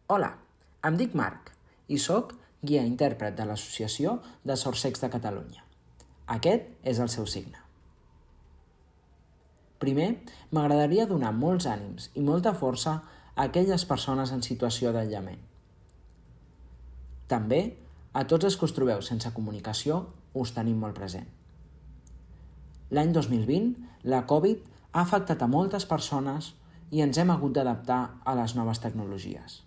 Hola, em dic Marc i sóc guia intèrpret de l'Associació de Sords-Cecs de Catalunya. Aquest és el seu signe. Primer, m'agradaria donar molts ànims i molta força a aquelles persones en situació d'aïllament. També, a tots els que us trobeu sense comunicació, us tenim molt present. L'any 2020, la Covid ha afectat a moltes persones i ens hem hagut d'adaptar a les noves tecnologies.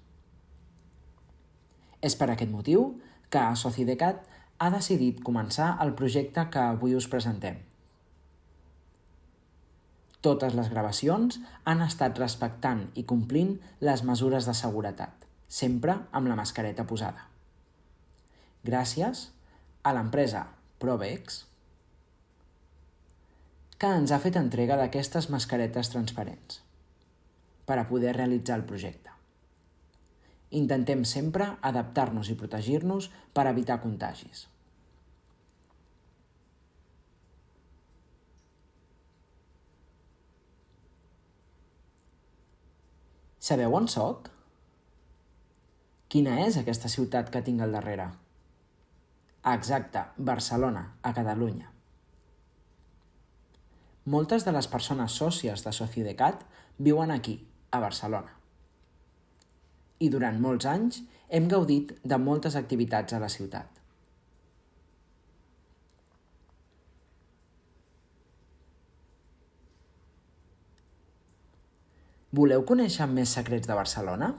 És per aquest motiu que Socidecat ha decidit començar el projecte que avui us presentem. Totes les gravacions han estat respectant i complint les mesures de seguretat, sempre amb la mascareta posada. Gràcies a l'empresa Provex, que ens ha fet entrega d'aquestes mascaretes transparents per a poder realitzar el projecte. Intentem sempre adaptar-nos i protegir-nos per evitar contagis. Sabeu on soc? Quina és aquesta ciutat que tinc al darrere? Exacte, Barcelona, a Catalunya. Moltes de les persones sòcies de Socidecat viuen aquí, a Barcelona. I durant molts anys hem gaudit de moltes activitats a la ciutat. Voleu conèixer més secrets de Barcelona?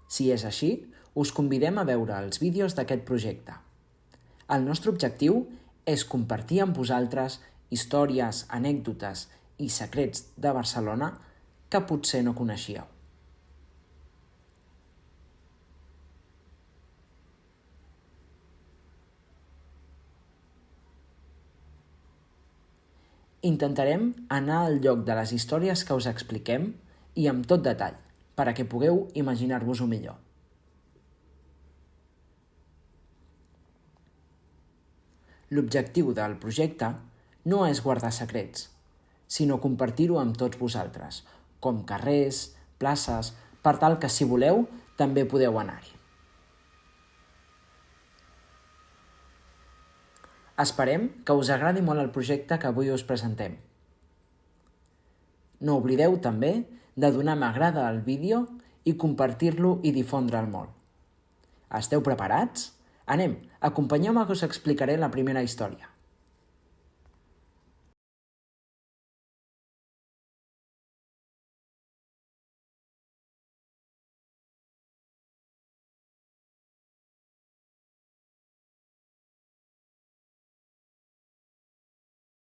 Si és així, us convidem a veure els vídeos d'aquest projecte. El nostre objectiu és compartir amb vosaltres històries, anècdotes i secrets de Barcelona que potser no coneixíeu. Intentarem anar al lloc de les històries que us expliquem i amb tot detall, perquè pugueu imaginar-vos-ho millor. L'objectiu del projecte no és guardar secrets, sinó compartir-ho amb tots vosaltres, com carrers, places, per tal que si voleu també podeu anar-hi. Esperem que us agradi molt el projecte que avui us presentem. No oblideu també de donar m'agrada al vídeo i compartir-lo i difondre'l molt. Esteu preparats? Anem, acompanyeu-me que us explicaré la primera història.